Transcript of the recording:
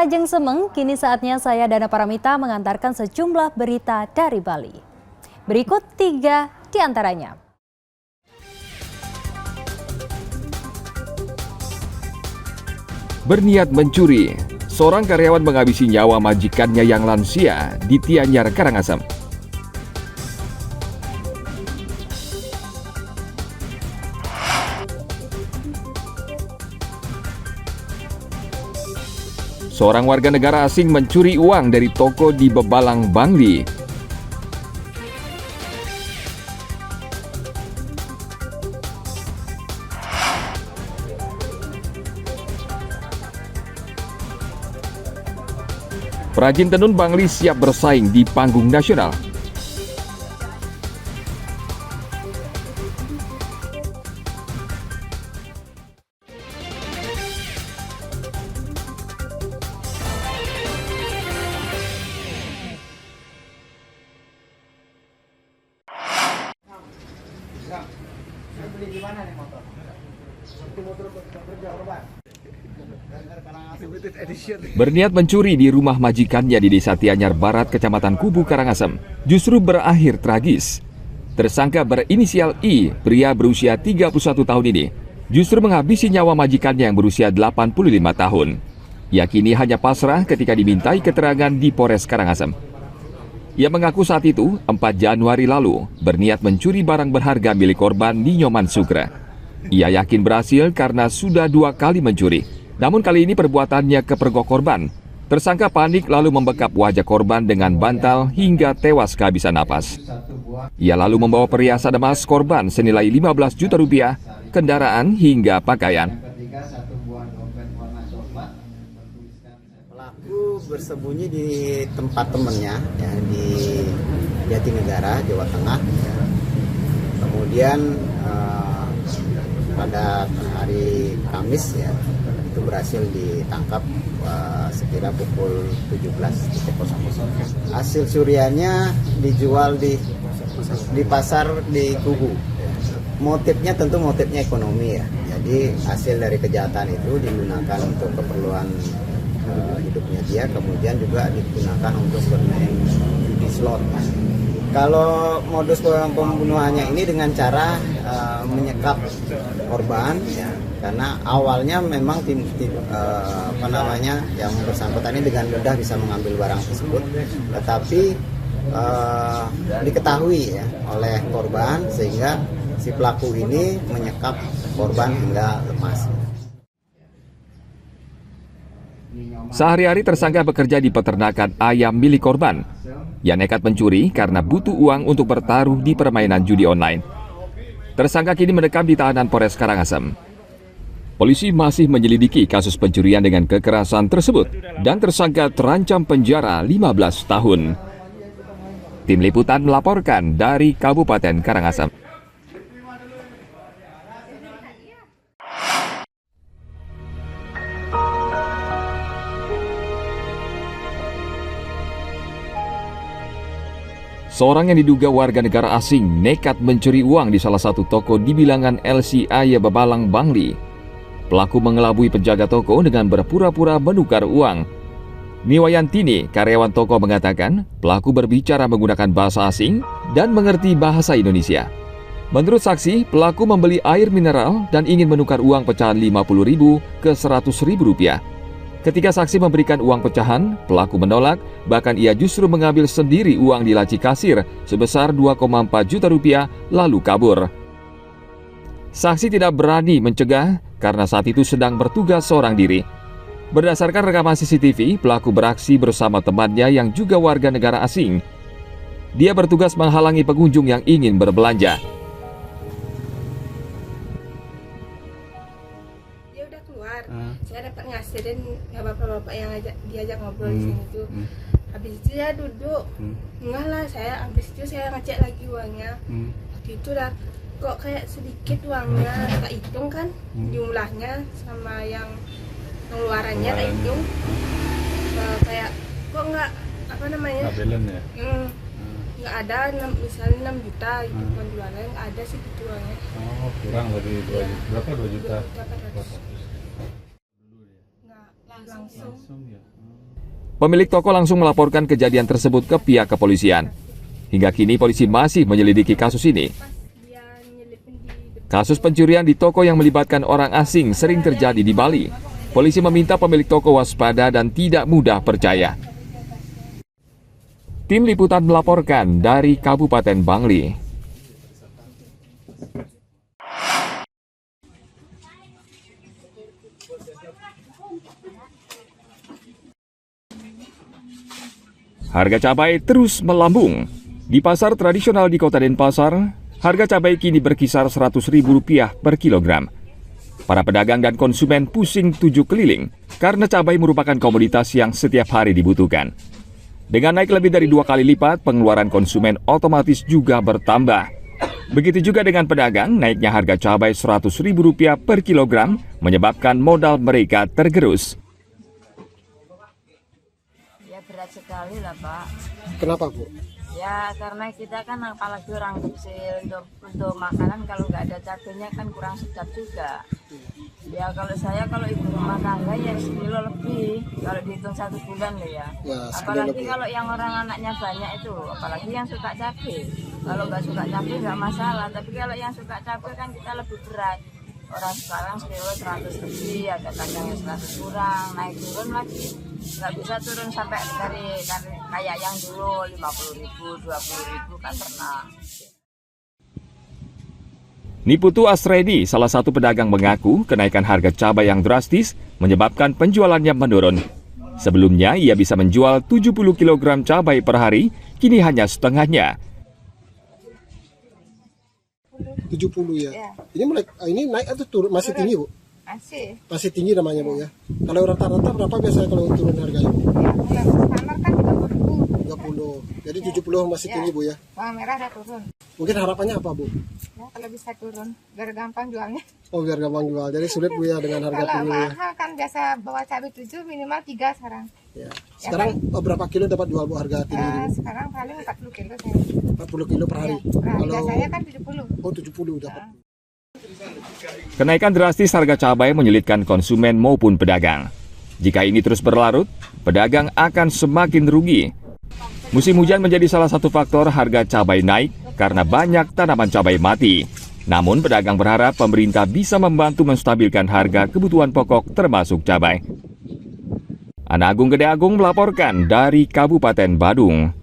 Pemirsa Ajeng Semeng, kini saatnya saya Dana Paramita mengantarkan sejumlah berita dari Bali. Berikut 3 di antaranya. Berniat mencuri, seorang karyawan menghabisi nyawa majikannya yang lansia di Tianyar, Karangasem. Seorang warga negara asing mencuri uang dari toko di Bebalang, Bangli. Perajin tenun Bangli siap bersaing di panggung nasional. Berniat mencuri di rumah majikannya di Desa Tianyar Barat, Kecamatan Kubu, Karangasem, justru berakhir tragis. Tersangka berinisial I, pria berusia 31 tahun ini, justru menghabisi nyawa majikannya yang berusia 85 tahun. Ia kini hanya pasrah ketika dimintai keterangan di Polres Karangasem. Ia mengaku saat itu, 4 Januari lalu, berniat mencuri barang berharga milik korban di Nyoman Sukra. Ia yakin berhasil karena sudah 2 kali mencuri. Namun kali ini perbuatannya kepergok korban. Tersangka panik lalu membekap wajah korban dengan bantal hingga tewas kehabisan napas. Ia lalu membawa perhiasan emas korban senilai 15 juta rupiah, kendaraan hingga pakaian. Pelaku bersembunyi di tempat temannya ya, di Jatinegara, Jawa Tengah. Ya. Kemudian pada hari Kamis ya, itu berhasil ditangkap sekira pukul 17.00. Hasil curiannya dijual di pasar di Kubu. Motifnya tentu motifnya ekonomi ya. Jadi hasil dari kejahatan itu digunakan untuk keperluan hidupnya dia, kemudian juga digunakan untuk bermain judi slot. Kalau modus pembunuhannya ini dengan cara menyekap korban ya, karena awalnya memang yang bersangkutan ini dengan mudah bisa mengambil barang tersebut, tetapi diketahui ya oleh korban sehingga si pelaku ini menyekap korban hingga lemas. Sehari-hari tersangka bekerja di peternakan ayam milik korban. Ia nekat mencuri karena butuh uang untuk bertaruh di permainan judi online. Tersangka kini mendekam di tahanan Polres Karangasem. Polisi masih menyelidiki kasus pencurian dengan kekerasan tersebut dan tersangka terancam penjara 15 tahun. Tim Liputan melaporkan dari Kabupaten Karangasem. Seorang yang diduga warga negara asing nekat mencuri uang di salah satu toko di bilangan LCA Bebalang, Bangli. Pelaku mengelabui penjaga toko dengan berpura-pura menukar uang. Niwayantini, karyawan toko, mengatakan pelaku berbicara menggunakan bahasa asing dan mengerti bahasa Indonesia. Menurut saksi, pelaku membeli air mineral dan ingin menukar uang pecahan Rp50.000 ke Rp100.000. Ketika saksi memberikan uang pecahan, pelaku menolak, bahkan ia justru mengambil sendiri uang di laci kasir sebesar Rp2,4 juta lalu kabur. Saksi tidak berani mencegah karena saat itu sedang bertugas seorang diri. Berdasarkan rekaman CCTV, pelaku beraksi bersama temannya yang juga warga negara asing. Dia bertugas menghalangi pengunjung yang ingin berbelanja. Saya dapat ngasihin bapak-bapak yang diajak ngobrol di sini tuh. Habis itu saya duduk, enggak lah, habis itu saya ngecek lagi uangnya. Waktu itu dah kok kayak sedikit uangnya, tak hitung kan jumlahnya sama yang pengeluarannya tak hitung. Kayak kok enggak nggak ada, misalnya 6 juta gitu penjualannya, nggak ada sih gitu uangnya. Oh, kurang dari 2 juta. Berapa 2 juta? langsung. Pemilik toko langsung melaporkan kejadian tersebut ke pihak kepolisian. Hingga kini polisi masih menyelidiki kasus ini. Pas dia nyelipin di Kasus pencurian di toko yang melibatkan orang asing sering terjadi di Bali. Polisi meminta pemilik toko waspada dan tidak mudah percaya. Tim liputan melaporkan dari Kabupaten Bangli. Harga cabai terus melambung. Di pasar tradisional di Kota Denpasar, harga cabai kini berkisar Rp100.000 per kilogram. Para pedagang dan konsumen pusing tujuh keliling karena cabai merupakan komoditas yang setiap hari dibutuhkan. Dengan naik lebih dari 2 kali lipat, pengeluaran konsumen otomatis juga bertambah. Begitu juga dengan pedagang, naiknya harga cabai Rp100.000 per kilogram menyebabkan modal mereka tergerus. Ya berat sekali lah Pak. Kenapa Bu? Ya karena kita kan apalagi orang kecil untuk makanan kalau nggak ada cabenya kan kurang sedap juga. Ya kalau ibu rumah tangga ya sekilo lebih kalau dihitung 1 bulan loh ya. Apalagi kalau yang orang anaknya banyak itu, apalagi yang suka cabai. Kalau nggak suka cabai nggak masalah, tapi kalau yang suka cabai kan kita lebih berat. Orang sekarang sekilo 100 lebih, ada kadang 100 kurang, naik turun lagi. Nggak bisa turun sampai dari kayak yang dulu 50.000, 20.000 kan pernah. Niputu Asredi, salah satu pedagang mengaku kenaikan harga cabai yang drastis menyebabkan penjualannya menurun. Sebelumnya ia bisa menjual 70 kg cabai per hari, kini hanya setengahnya. 70 ya. Ya. Ini naik atau turun? Masih tinggi Bu? Masih Tinggi namanya Bu ya. Kalau rata-rata berapa biasanya kalau turun harganya? ya, standar kan 30.000. 30. Jadi 70 masih tinggi Bu ya. Bawang merah udah turun. Mungkin harapannya apa Bu? Ya, kalau bisa turun biar gampang jualnya. Oh biar gampang jual. Jadi sulit Bu ya dengan harga Kalau tinggi Bu ya. mahal kan biasa bawa cabai 7 minimal 3 sekarang. Ya. Sekarang berapa kilo dapat jual Bu harga tinggi ini? Sekarang paling 40 kilo saya. 40 kilo per hari. Biasanya kan 70. Oh 70 dapat. Kenaikan drastis harga cabai menyulitkan konsumen maupun pedagang. Jika ini terus berlarut, pedagang akan semakin rugi. Musim hujan menjadi salah satu faktor harga cabai naik karena banyak tanaman cabai mati. Namun pedagang berharap pemerintah bisa membantu menstabilkan harga kebutuhan pokok termasuk cabai. Ana Agung Gede Agung melaporkan dari Kabupaten Badung.